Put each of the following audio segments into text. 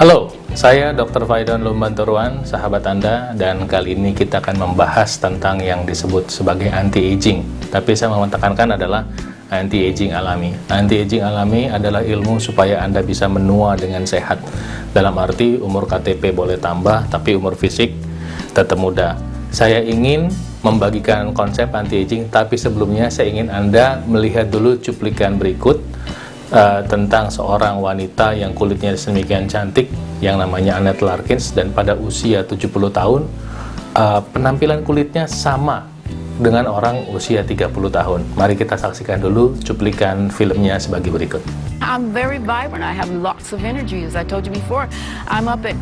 Halo, saya Dr. Faidon Lumbanturuan, sahabat Anda, dan kali ini kita akan membahas tentang yang disebut sebagai anti-aging. Tapi saya mau menekankan adalah anti-aging alami. Anti-aging alami adalah ilmu supaya Anda bisa menua dengan sehat. Dalam arti umur KTP boleh tambah, tapi umur fisik tetap muda. Saya ingin membagikan konsep anti-aging, tapi sebelumnya saya ingin Anda melihat dulu cuplikan berikut tentang seorang wanita yang kulitnya sedemikian cantik yang namanya Annette Larkins, dan pada usia 70 tahun penampilan kulitnya sama dengan orang usia 30 tahun. Mari kita saksikan dulu cuplikan filmnya sebagai berikut. I'm very vibrant. I have lots of energy, as I told you before. I'm up at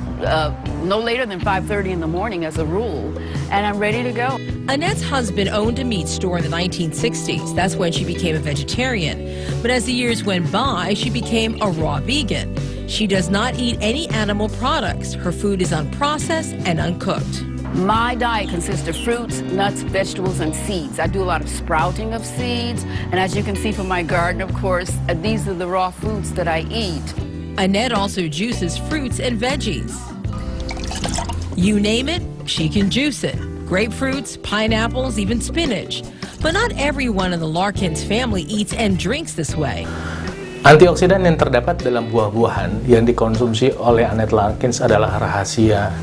no later than 5:30 in the morning as a rule, and I'm ready to go. Annette's husband owned a meat store in the 1960s. That's when she became a vegetarian. But as the years went by, she became a raw vegan. She does not eat any animal products. Her food is unprocessed and uncooked. My diet consists of fruits, nuts, vegetables, and seeds. I do a lot of sprouting of seeds, and as you can see from my garden, of course, these are the raw foods that I eat. Annette also juices fruits and veggies. You name it, she can juice it. Grapefruits, pineapples, even spinach. But not everyone in the Larkins family eats and drinks this way. Antioksidan yang terdapat dalam buah-buahan yang dikonsumsi oleh Annette Larkins adalah rahasia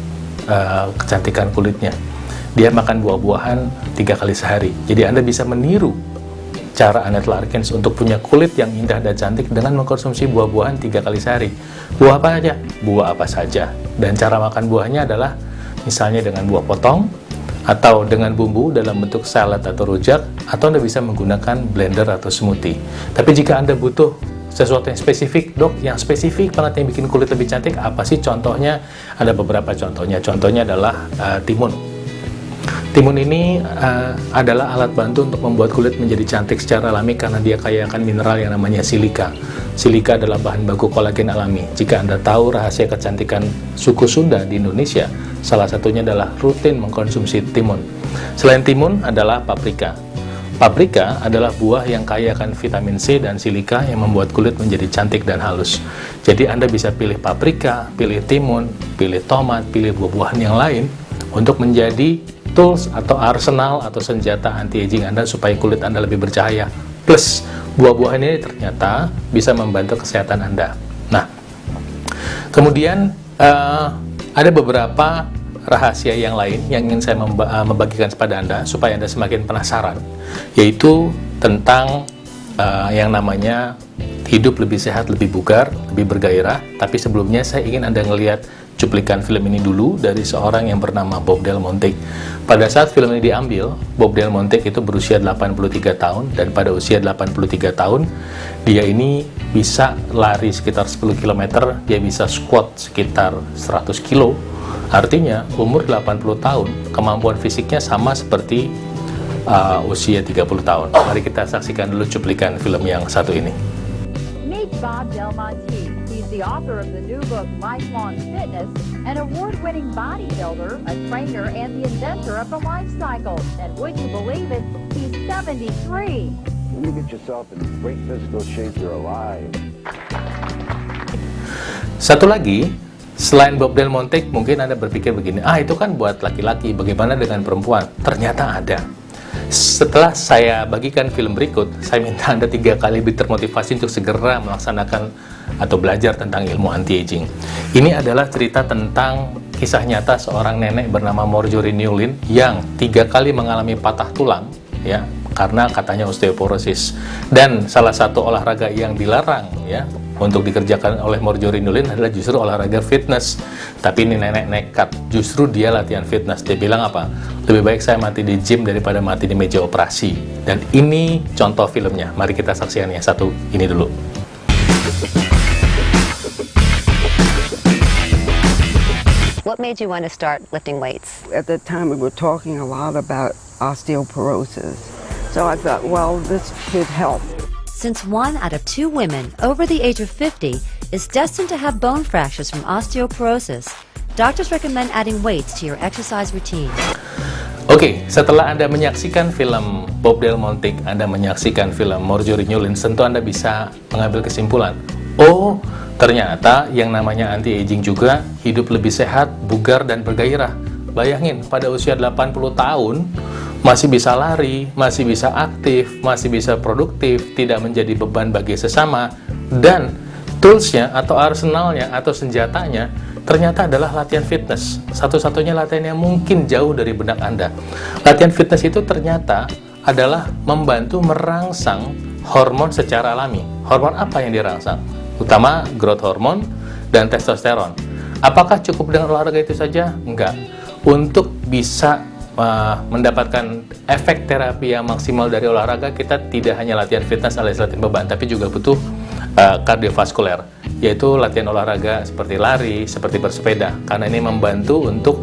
kecantikan kulitnya. Dia makan buah-buahan 3 kali sehari. Jadi Anda bisa meniru cara Annette Larkins untuk punya kulit yang indah dan cantik dengan mengkonsumsi buah-buahan 3 kali sehari. Buah apa saja? Buah apa saja. Dan cara makan buahnya adalah misalnya dengan buah potong, atau dengan bumbu dalam bentuk salad atau rujak, atau Anda bisa menggunakan blender atau smoothie. Tapi jika Anda butuh sesuatu yang spesifik, dok, yang spesifik banget yang bikin kulit lebih cantik, apa sih contohnya? Ada beberapa contohnya. Contohnya adalah timun. Timun ini adalah alat bantu untuk membuat kulit menjadi cantik secara alami karena dia kaya akan mineral yang namanya silika. Silika adalah bahan baku kolagen alami. Jika Anda tahu rahasia kecantikan suku Sunda di Indonesia, salah satunya adalah rutin mengkonsumsi timun. Selain timun adalah paprika. Paprika adalah buah yang kaya akan vitamin C dan silika yang membuat kulit menjadi cantik dan halus. Jadi Anda bisa pilih paprika, pilih timun, pilih tomat, pilih buah-buahan yang lain untuk menjadi tools atau arsenal atau senjata anti-aging Anda supaya kulit Anda lebih bercahaya. Plus, buah-buahan ini ternyata bisa membantu kesehatan Anda. Nah, kemudian ada beberapa rahasia yang lain yang ingin saya membagikan kepada Anda supaya Anda semakin penasaran, yaitu tentang yang namanya hidup lebih sehat, lebih bugar, lebih bergairah. Tapi sebelumnya saya ingin Anda ngelihat cuplikan film ini dulu dari seorang yang bernama Bob Del Monte. Pada saat film ini diambil, Bob Del Monte itu berusia 83 tahun, dan pada usia 83 tahun dia ini bisa lari sekitar 10 km, dia bisa squat sekitar 100 kilo. Artinya umur 80 tahun, kemampuan fisiknya sama seperti usia 30 tahun. Mari kita saksikan dulu cuplikan film yang satu ini. Meet Bob Del Monte. He's the author of the new book Lifelong Fitness, an award-winning bodybuilder, a trainer, and the inventor of the life cycle. And would you believe it, he's 73. When you get yourself in great physical shape, you're alive. Satu lagi, selain Bob Del Monte, mungkin Anda berpikir begini, itu kan buat laki-laki, bagaimana dengan perempuan? Ternyata ada. Setelah saya bagikan film berikut, saya minta Anda 3 kali lebih termotivasi untuk segera melaksanakan atau belajar tentang ilmu anti-aging. Ini adalah cerita tentang kisah nyata seorang nenek bernama Marjorie Newlyn yang 3 kali mengalami patah tulang, ya, karena katanya osteoporosis. Dan salah satu olahraga yang dilarang, ya, untuk dikerjakan oleh Marjorie Newlyn adalah justru olahraga fitness. Tapi ini nenek nekat, justru dia latihan fitness. Dia bilang apa? Lebih baik saya mati di gym daripada mati di meja operasi. Dan ini contoh filmnya. Mari kita saksikan yang satu ini dulu. What made you want to start lifting weights? At that time, we were talking a lot about osteoporosis. So I thought, well, this could help. Since 1 out of 2 women over the age of 50 is destined to have bone fractures from osteoporosis, doctors recommend adding weights to your exercise routine. Oke, setelah Anda menyaksikan film Bob Del Monte, Anda menyaksikan film Marjorie Newlyn, tentu Anda bisa mengambil kesimpulan Oh, ternyata yang namanya anti-aging juga hidup lebih sehat, bugar, dan bergairah. Bayangin, pada usia 80 tahun, masih bisa lari, masih bisa aktif, masih bisa produktif, tidak menjadi beban bagi sesama, dan toolsnya atau arsenalnya atau senjatanya ternyata adalah latihan fitness. Satu-satunya latihan yang mungkin jauh dari benak Anda. Latihan fitness itu ternyata adalah membantu merangsang hormon secara alami. Hormon apa yang dirangsang? Utama growth hormone dan testosteron. Apakah cukup dengan olahraga itu saja? Enggak. Untuk bisa mendapatkan efek terapi yang maksimal dari olahraga, kita tidak hanya latihan fitness alias latihan beban, tapi juga butuh kardiovaskuler, yaitu latihan olahraga seperti lari, seperti bersepeda, karena ini membantu untuk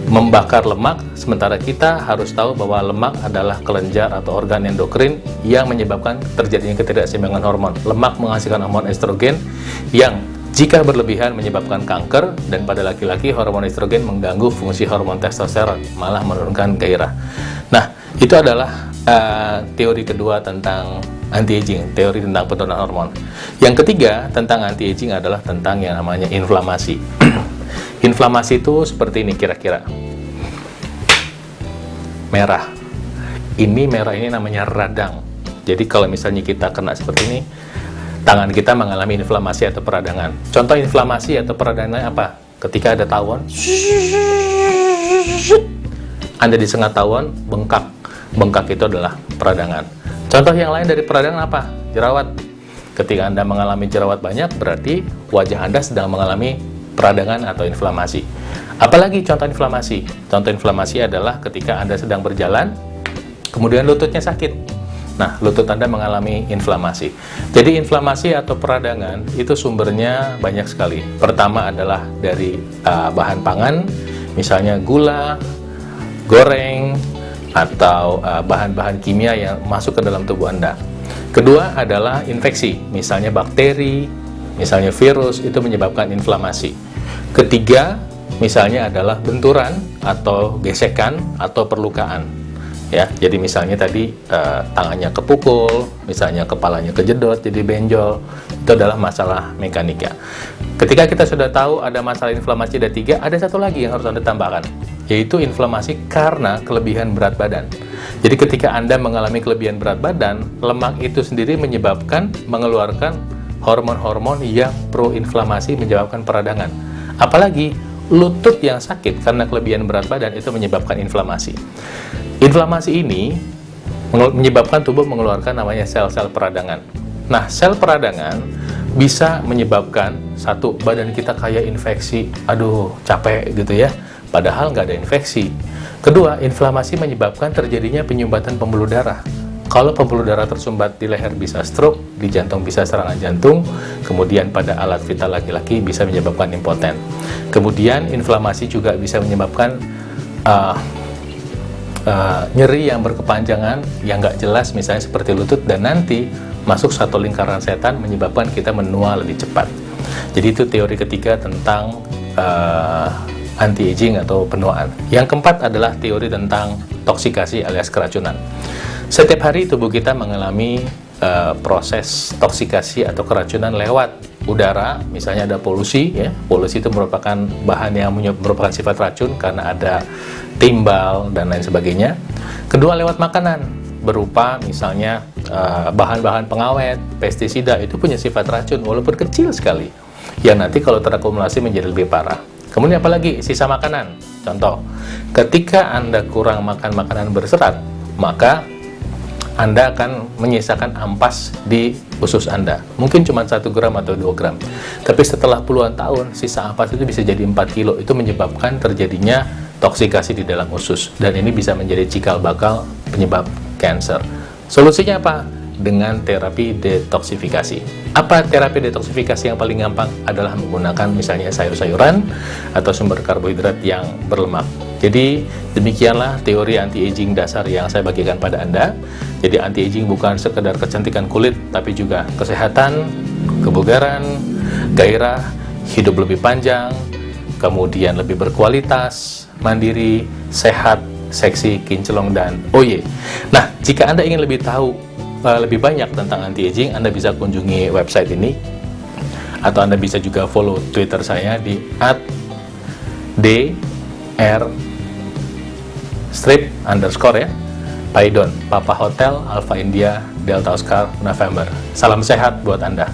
membakar lemak, sementara kita harus tahu bahwa lemak adalah kelenjar atau organ endokrin yang menyebabkan terjadinya ketidakseimbangan hormon. Lemak menghasilkan hormon estrogen yang jika berlebihan menyebabkan kanker, dan pada laki-laki hormon estrogen mengganggu fungsi hormon testosteron, malah menurunkan gairah. Nah, itu adalah teori kedua tentang anti-aging, teori tentang penurunan hormon. Yang ketiga tentang anti-aging adalah tentang yang namanya inflamasi. Inflamasi itu seperti ini kira-kira. Merah. Ini merah ini namanya radang. Jadi kalau misalnya kita kena seperti ini, tangan kita mengalami inflamasi atau peradangan. Contoh inflamasi atau peradangan apa? Ketika ada tawon, Anda disengat tawon, bengkak. Bengkak itu adalah peradangan. Contoh yang lain dari peradangan apa? Jerawat. Ketika Anda mengalami jerawat banyak, berarti wajah Anda sedang mengalami peradangan atau inflamasi. Apalagi contoh inflamasi? Contoh inflamasi adalah ketika Anda sedang berjalan, kemudian lututnya sakit. Nah, lutut Anda mengalami inflamasi. Jadi inflamasi atau peradangan itu sumbernya banyak sekali. Pertama adalah dari bahan pangan, misalnya gula, goreng, atau bahan-bahan kimia yang masuk ke dalam tubuh Anda. Kedua adalah infeksi, misalnya bakteri, misalnya virus, itu menyebabkan inflamasi. Ketiga, misalnya adalah benturan atau gesekan atau perlukaan. Ya, jadi misalnya tadi tangannya kepukul, misalnya kepalanya kejedot jadi benjol, itu adalah masalah mekanika. Ketika kita sudah tahu ada masalah inflamasi ada 3, ada satu lagi yang harus Anda tambahkan, yaitu inflamasi karena kelebihan berat badan. Jadi ketika Anda mengalami kelebihan berat badan, lemak itu sendiri menyebabkan mengeluarkan hormon-hormon yang pro-inflamasi menyebabkan peradangan. Apalagi lutut yang sakit karena kelebihan berat badan itu menyebabkan inflamasi. Inflamasi ini menyebabkan tubuh mengeluarkan namanya sel-sel peradangan. Nah, sel peradangan bisa menyebabkan satu, badan kita kayak infeksi, aduh capek gitu ya, padahal nggak ada infeksi. Kedua, inflamasi menyebabkan terjadinya penyumbatan pembuluh darah. Kalau pembuluh darah tersumbat di leher bisa stroke, di jantung bisa serangan jantung, kemudian pada alat vital laki-laki bisa menyebabkan impoten. Kemudian inflamasi juga bisa menyebabkan nyeri yang berkepanjangan yang nggak jelas, misalnya seperti lutut, dan nanti masuk satu lingkaran setan menyebabkan kita menua lebih cepat. Jadi itu teori ketiga tentang anti-aging atau penuaan. Yang keempat adalah teori tentang toksikasi alias keracunan. Setiap hari tubuh kita mengalami proses toksikasi atau keracunan lewat udara, misalnya ada polusi, ya. Polusi itu merupakan bahan yang merupakan sifat racun karena ada timbal dan lain sebagainya. Kedua, lewat makanan berupa misalnya bahan-bahan pengawet, pestisida, itu punya sifat racun walaupun kecil sekali, yang nanti kalau terakumulasi menjadi lebih parah. Kemudian apalagi sisa makanan. Contoh, ketika Anda kurang makan makanan berserat, maka Anda akan menyisakan ampas di usus Anda. Mungkin cuma 1 gram atau 2 gram. Tapi setelah puluhan tahun, sisa ampas itu bisa jadi 4 kilo. Itu menyebabkan terjadinya toksikasi di dalam usus. Dan ini bisa menjadi cikal bakal penyebab kanker. Solusinya apa? Dengan terapi detoksifikasi. Apa terapi detoksifikasi yang paling gampang? Adalah menggunakan misalnya sayur-sayuran atau sumber karbohidrat yang berlemak. Jadi demikianlah teori anti-aging dasar yang saya bagikan pada Anda. Jadi anti-aging bukan sekedar kecantikan kulit, tapi juga kesehatan, kebugaran, gairah, hidup lebih panjang, kemudian lebih berkualitas, mandiri, sehat, seksi, kinclong, dan oye. Nah, jika Anda ingin lebih tahu lebih banyak tentang anti-aging, Anda bisa kunjungi website ini, atau Anda bisa juga follow Twitter saya di @dr_ya, Paidon, Papa Hotel, Alpha India, Delta Oscar, November. Salam sehat buat Anda.